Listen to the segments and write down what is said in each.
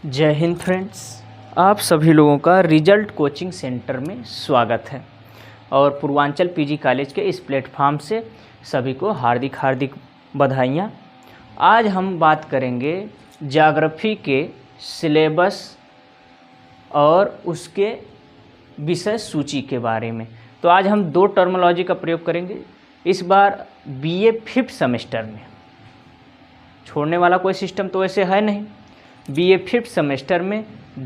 जय हिंद फ्रेंड्स, आप सभी लोगों का रिजल्ट कोचिंग सेंटर में स्वागत है और पूर्वांचल पीजी कॉलेज के इस प्लेटफॉर्म से सभी को हार्दिक हार्दिक बधाइयाँ। आज हम बात करेंगे ज्योग्राफी के सिलेबस और उसके विषय सूची के बारे में। तो आज हम दो टर्मिनोलॉजी का प्रयोग करेंगे। इस बार बीए 5th सेमेस्टर में छोड़ने वाला कोई सिस्टम तो ऐसे है नहीं। बीए 5th सेमेस्टर में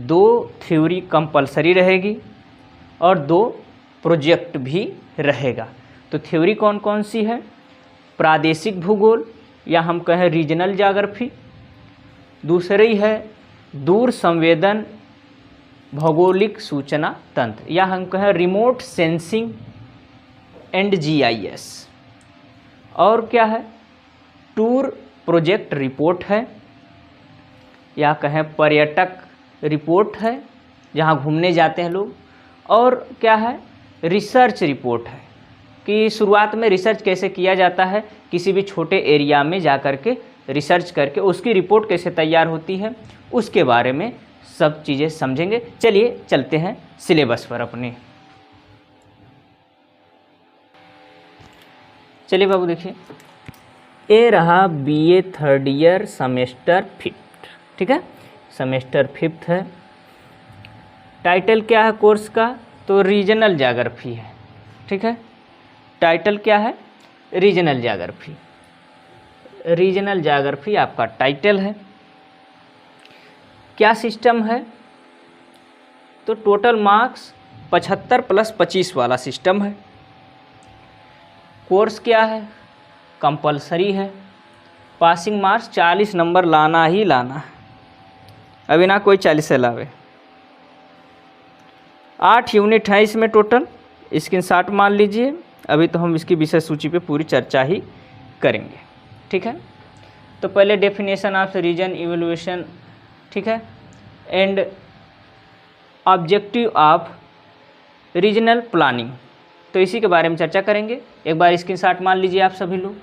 2 थ्योरी कंपलसरी रहेगी और 2 प्रोजेक्ट भी रहेगा। तो थ्योरी कौन कौन सी है? प्रादेशिक भूगोल या हम कहें रीजनल ज्योग्राफी, दूसरी है दूर संवेदन भौगोलिक सूचना तंत्र या हम कहें रिमोट सेंसिंग एंड जीआईएस, और क्या है टूर प्रोजेक्ट रिपोर्ट है या कहें पर्यटक रिपोर्ट है जहां घूमने जाते हैं लोग, और क्या है रिसर्च रिपोर्ट है कि शुरुआत में रिसर्च कैसे किया जाता है, किसी भी छोटे एरिया में जा कर के रिसर्च करके उसकी रिपोर्ट कैसे तैयार होती है, उसके बारे में सब चीज़ें समझेंगे। चलिए चलते हैं सिलेबस पर अपने। चलिए बाबू देखिए, ये रहा BA 3rd year semester 5th, ठीक है, सेमेस्टर 5th है। टाइटल क्या है कोर्स का? तो रीजनल ज्योग्राफी है, ठीक है। टाइटल क्या है? Regional geography. रीजनल ज्योग्राफी आपका टाइटल है। क्या सिस्टम है? तो टोटल मार्क्स 75 + 25 वाला सिस्टम है। कोर्स क्या है? कंपलसरी है। पासिंग मार्क्स 40 नंबर लाना ही लाना है, अभी ना कोई 40 से लावे। 8 यूनिट है इसमें टोटल, स्क्रीनशॉट मान लीजिए। अभी तो हम इसकी विषय सूची पे पूरी चर्चा ही करेंगे, ठीक है। तो पहले डेफिनेशन ऑफ रीजन इवैल्यूएशन, ठीक है, and objective of regional planning, तो इसी के बारे में चर्चा करेंगे। एक बार स्क्रीनशॉट मान लीजिए आप सभी लोग,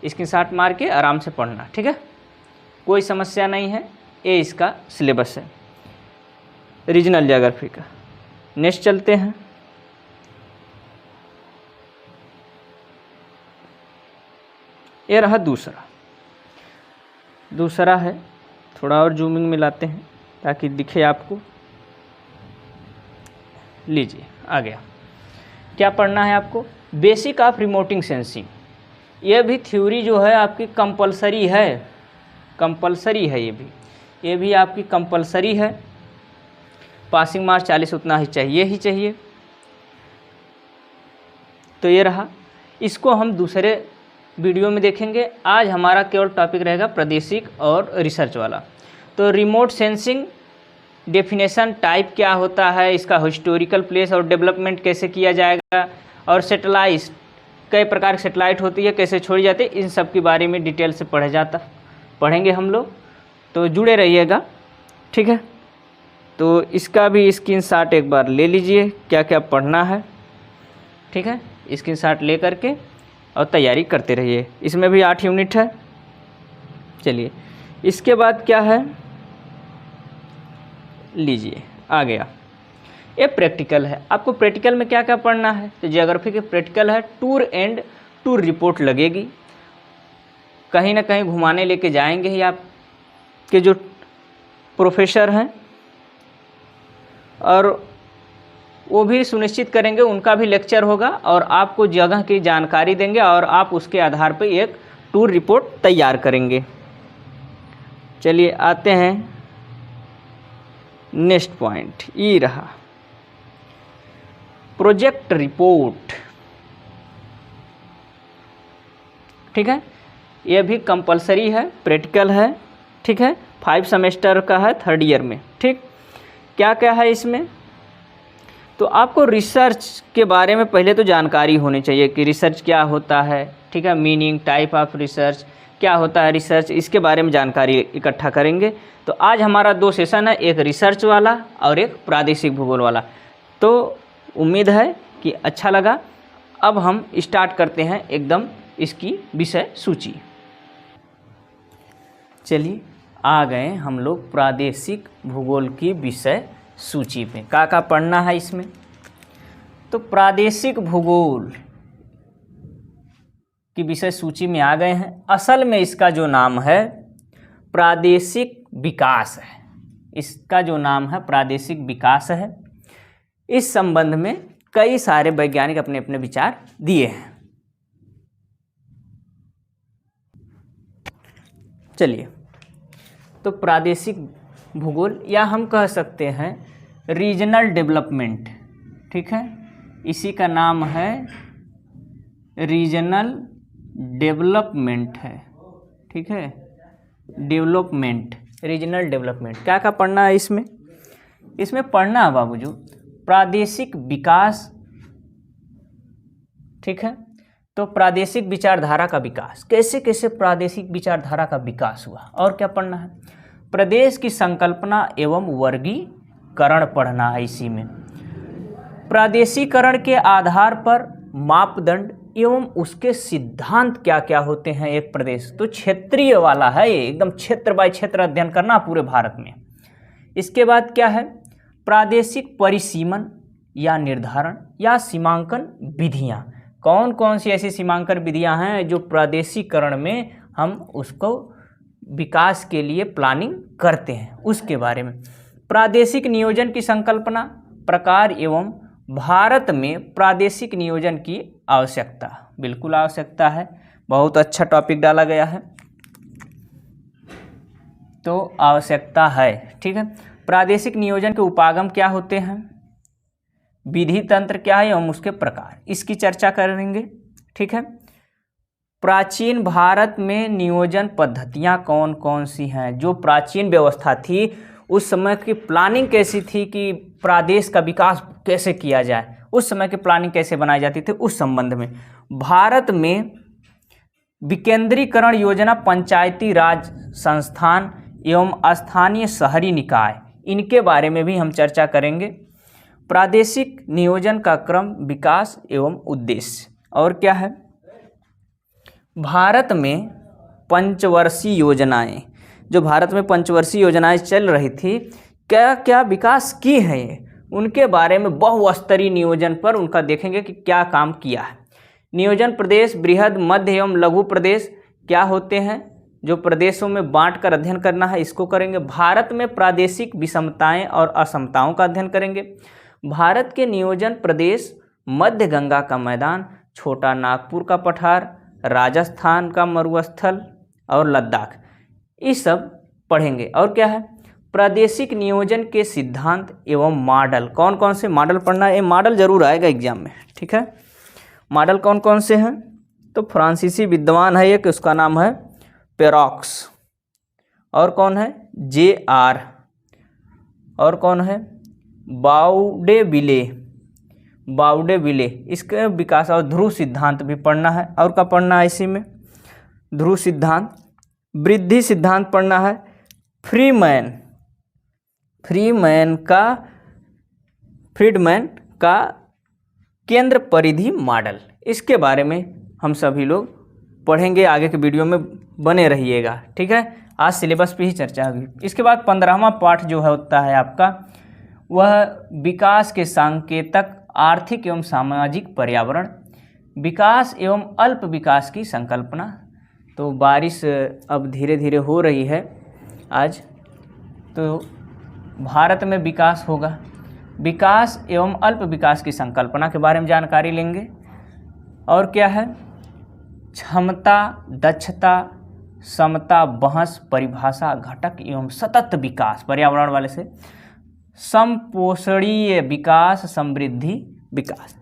स्क्रीनशॉट मार के आराम से पढ़ना, ठीक है, कोई समस्या नहीं है। ये इसका सिलेबस है रीजनल ज्योग्राफी का। नेक्स्ट चलते हैं। ये रहा दूसरा है, थोड़ा और जूमिंग में लाते हैं ताकि दिखे आपको। लीजिए आ गया। क्या पढ़ना है आपको? Basic of remoting sensing. यह भी थ्योरी जो है आपकी कंपलसरी है, ये भी आपकी कंपलसरी है। पासिंग मार्क्स 40 उतना ही चाहिए। तो ये रहा, इसको हम दूसरे वीडियो में देखेंगे। आज हमारा केवल टॉपिक रहेगा प्रादेशिक और रिसर्च वाला। तो रिमोट सेंसिंग डेफिनेशन, टाइप क्या होता है, इसका हिस्टोरिकल प्लेस और डेवलपमेंट कैसे किया जाएगा, और सैटेलाइट, कई प्रकार की सैटेलाइट होती है, कैसे छोड़ी जाती है, इन सब के बारे में डिटेल से पढ़ेंगे हम लोग। तो जुड़े रहिएगा, ठीक है। तो इसका भी स्क्रीनशॉट एक बार ले लीजिए, क्या क्या पढ़ना है, ठीक है। स्क्रीनशॉट ले करके और तैयारी करते रहिए। इसमें भी 8 यूनिट है। चलिए इसके बाद क्या है, लीजिए आ गया। ये प्रैक्टिकल है। आपको प्रैक्टिकल में क्या क्या पढ़ना है? तो ज्योग्राफी के प्रैक्टिकल है, टूर रिपोर्ट लगेगी। कहीं ना कहीं घुमाने लेके जाएंगे ही आपके जो प्रोफेसर हैं, और वो भी सुनिश्चित करेंगे, उनका भी लेक्चर होगा और आपको जगह की जानकारी देंगे और आप उसके आधार पर एक टूर रिपोर्ट तैयार करेंगे। चलिए आते हैं नेक्स्ट पॉइंट। ये रहा प्रोजेक्ट रिपोर्ट, ठीक है। यह भी कंपलसरी है, प्रैक्टिकल है, ठीक है। 5 सेमेस्टर का है, 3rd ईयर में, ठीक। क्या क्या है इसमें? तो आपको रिसर्च के बारे में पहले तो जानकारी होनी चाहिए कि रिसर्च क्या होता है, ठीक है। मीनिंग, टाइप ऑफ रिसर्च, क्या होता है रिसर्च, इसके बारे में जानकारी इकट्ठा करेंगे। तो आज हमारा 2 सेशन है, एक रिसर्च वाला और एक प्रादेशिक भूगोल वाला। तो उम्मीद है कि अच्छा लगा। अब हम स्टार्ट करते हैं एकदम इसकी विषय सूची। चलिए आ गए हम लोग प्रादेशिक भूगोल की विषय सूची पे। का पढ़ना है इसमें? तो प्रादेशिक भूगोल की विषय सूची में आ गए हैं। असल में इसका जो नाम है प्रादेशिक विकास है। इसका जो नाम है प्रादेशिक विकास है। इस संबंध में कई सारे वैज्ञानिक अपने अपने विचार दिए हैं। चलिए, तो प्रादेशिक भूगोल या हम कह सकते हैं रीजनल डेवलपमेंट, ठीक है, इसी का नाम है रीजनल डेवलपमेंट है, ठीक है, डेवलपमेंट, रीजनल डेवलपमेंट। क्या पढ़ना है इसमें? इसमें पढ़ना है बाबूजी प्रादेशिक विकास, ठीक है। तो प्रादेशिक विचारधारा का विकास, कैसे कैसे प्रादेशिक विचारधारा का विकास हुआ। और क्या पढ़ना है? प्रदेश की संकल्पना एवं वर्गीकरण पढ़ना है। इसी में प्रादेशिकरण के आधार पर मापदंड एवं उसके सिद्धांत क्या क्या होते हैं। एक प्रदेश तो क्षेत्रीय वाला है, ये एकदम क्षेत्र बाय क्षेत्र अध्ययन करना पूरे भारत में। इसके बाद क्या है? प्रादेशिक परिसीमन या निर्धारण या सीमांकन विधियां। कौन कौन सी ऐसी सीमांकन विधियां हैं जो प्रादेशिकरण में हम उसको विकास के लिए प्लानिंग करते हैं, उसके बारे में। प्रादेशिक नियोजन की संकल्पना, प्रकार एवं भारत में प्रादेशिक नियोजन की आवश्यकता, बिल्कुल आवश्यकता है। बहुत अच्छा टॉपिक डाला गया है, तो आवश्यकता है, ठीक है। प्रादेशिक नियोजन के उपागम क्या होते हैं, विधि तंत्र क्या है एवं उसके प्रकार, इसकी चर्चा करेंगे, ठीक है। प्राचीन भारत में नियोजन पद्धतियां कौन कौन सी हैं। जो प्राचीन व्यवस्था थी उस समय की प्लानिंग कैसी थी कि प्रदेश का विकास कैसे किया जाए, उस समय की प्लानिंग कैसे बनाई जाती थी, उस संबंध में। भारत में विकेंद्रीकरण योजना, पंचायती राज संस्थान एवं स्थानीय शहरी निकाय, इनके बारे में भी हम चर्चा करेंगे। प्रादेशिक नियोजन का क्रम, विकास एवं उद्देश्य। और क्या है? भारत में पंचवर्षीय योजनाएं, जो भारत में पंचवर्षीय योजनाएं चल रही थी, क्या क्या विकास की है ये, उनके बारे में बहुस्तरीय नियोजन पर उनका देखेंगे कि क्या काम किया है। नियोजन प्रदेश, बृहद, मध्य एवं लघु प्रदेश क्या होते हैं, जो प्रदेशों में बांट कर अध्ययन करना है, इसको करेंगे। भारत में प्रादेशिक विषमताएं और असमताओं का अध्ययन करेंगे। भारत के नियोजन प्रदेश, मध्य गंगा का मैदान, छोटा नागपुर का पठार, राजस्थान का मरुस्थल और लद्दाख, ये सब पढ़ेंगे। और क्या है? प्रादेशिक नियोजन के सिद्धांत एवं मॉडल, कौन कौन से मॉडल पढ़ना है। ये मॉडल जरूर आएगा एग्जाम में, ठीक है। मॉडल कौन कौन से हैं? तो फ्रांसीसी विद्वान है एक, उसका नाम है पेरॉक्स। और कौन है? JR। और कौन है? बाउडेविले, इसके विकास। और ध्रुव सिद्धांत भी पढ़ना है। और क्या पढ़ना है इसी में? ध्रुव सिद्धांत, वृद्धि सिद्धांत पढ़ना है। फ्रीडमैन का केंद्र परिधि मॉडल, इसके बारे में हम सभी लोग पढ़ेंगे। आगे के वीडियो में बने रहिएगा, ठीक है। आज सिलेबस पे ही चर्चा होगी। इसके बाद 15वां पाठ जो है होता है आपका, वह विकास के सांकेतक, आर्थिक एवं सामाजिक पर्यावरण, विकास एवं अल्प विकास की संकल्पना। तो बारिश अब धीरे धीरे हो रही है आज, तो भारत में विकास होगा। विकास एवं अल्प विकास की संकल्पना के बारे में जानकारी लेंगे। और क्या है? क्षमता, दक्षता, समता, बहस, परिभाषा, घटक एवं सतत विकास, पर्यावरण वाले से, समपोषणीय विकास, समृद्धि विकास,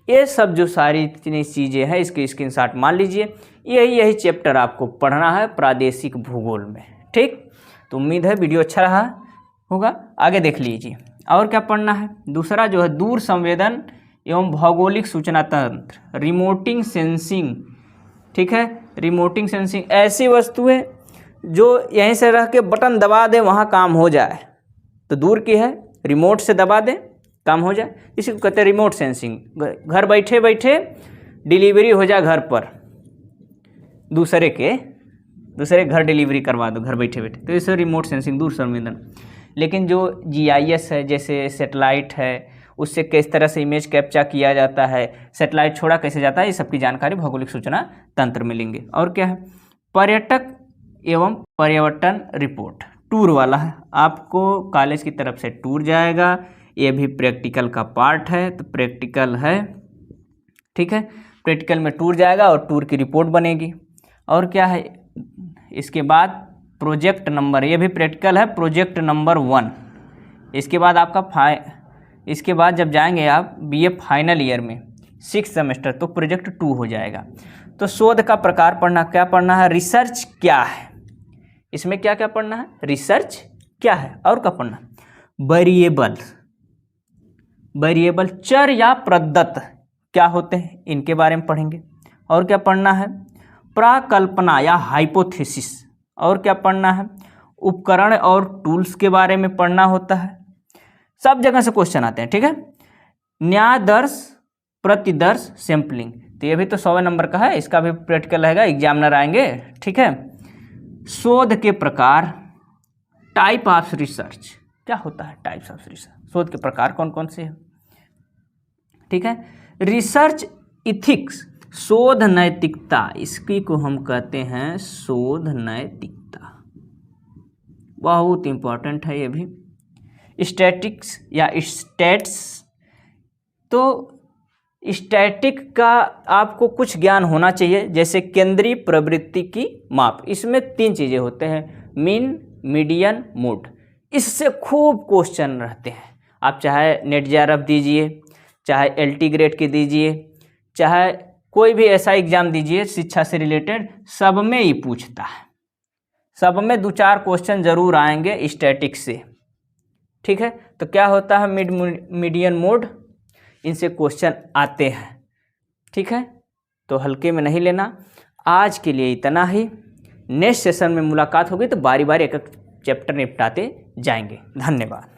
ये सब जो सारी चीज़ें हैं, इसके स्क्रीनशॉट मान लीजिए। यही चैप्टर आपको पढ़ना है प्रादेशिक भूगोल में, ठीक। तो उम्मीद है वीडियो अच्छा रहा होगा, आगे देख लीजिए। और क्या पढ़ना है? दूसरा जो है दूर संवेदन एवं भौगोलिक सूचना तंत्र, रिमोटिंग सेंसिंग, ठीक है। रिमोटिंग सेंसिंग ऐसी वस्तुएं जो यहीं से रह के बटन दबा दे वहाँ काम हो जाए, तो दूर की है, रिमोट से दबा दें काम हो जाए, इसी को कहते हैं रिमोट सेंसिंग। घर बैठे बैठे डिलीवरी हो जाए घर पर दूसरे के दूसरे घर डिलीवरी करवा दो घर बैठे बैठे, तो इसे रिमोट सेंसिंग, दूर संवेदन। लेकिन जो GIS है, जैसे सेटेलाइट है, उससे किस तरह से इमेज कैप्चा किया जाता है, सेटेलाइट छोड़ा कैसे जाता है, ये सबकी जानकारी भौगोलिक सूचना तंत्र में लेंगे। और क्या है, पर्यटक एवं पर्यटन रिपोर्ट, टूर वाला है, आपको कॉलेज की तरफ से टूर जाएगा, ये भी प्रैक्टिकल का पार्ट है, तो प्रैक्टिकल है, ठीक है, प्रैक्टिकल में टूर जाएगा और टूर की रिपोर्ट बनेगी। और क्या है, इसके बाद प्रोजेक्ट नंबर, ये भी प्रैक्टिकल है, प्रोजेक्ट नंबर 1। इसके बाद आपका इसके बाद जब जाएंगे आप BA फाइनल ईयर में 6 सेमेस्टर, तो प्रोजेक्ट 2 हो जाएगा। तो शोध का प्रकार पढ़ना, क्या पढ़ना है, रिसर्च क्या है, इसमें क्या क्या पढ़ना है, रिसर्च क्या है, और क्या पढ़ना, वेरिएबल चर या प्रदत्त क्या होते हैं, इनके बारे में पढ़ेंगे। और क्या पढ़ना है, प्राकल्पना या हाइपोथेसिस। और क्या पढ़ना है, उपकरण और टूल्स के बारे में पढ़ना होता है, सब जगह से क्वेश्चन आते हैं, ठीक है। न्यायदर्श, प्रतिदर्श, सैंपलिंग, तो ये भी तो 100 नंबर का है, इसका भी प्रैक्टिकल रहेगा, एग्जामिनर आएंगे, ठीक है। शोध के प्रकार, टाइप ऑफ रिसर्च, क्या होता है टाइप्स ऑफ रिसर्च, शोध के प्रकार कौन कौन से हैं, ठीक है। रिसर्च इथिक्स, शोध नैतिकता, इसकी को हम कहते हैं शोध नैतिकता, बहुत इंपॉर्टेंट है ये भी। स्टैटिक्स या स्टैट्स, तो स्टैटिक का आपको कुछ ज्ञान होना चाहिए, जैसे केंद्रीय प्रवृत्ति की माप, इसमें 3 चीज़ें होते हैं, मीन, मीडियन, मोड, इससे खूब क्वेश्चन रहते हैं। आप चाहे नेट JRF दीजिए, चाहे LT ग्रेड के दीजिए, चाहे कोई भी ऐसा एग्जाम दीजिए शिक्षा से रिलेटेड, सब में ही पूछता है, सब में 2-4 क्वेश्चन जरूर आएंगे स्टैटिक से, ठीक है। तो क्या होता है, मिड, मीडियन, मोड, इनसे क्वेश्चन आते हैं, ठीक है, तो हल्के में नहीं लेना। आज के लिए इतना ही, नेक्स्ट सेशन में मुलाकात होगी तो बारी बारी एक एक चैप्टर निपटाते जाएंगे। धन्यवाद।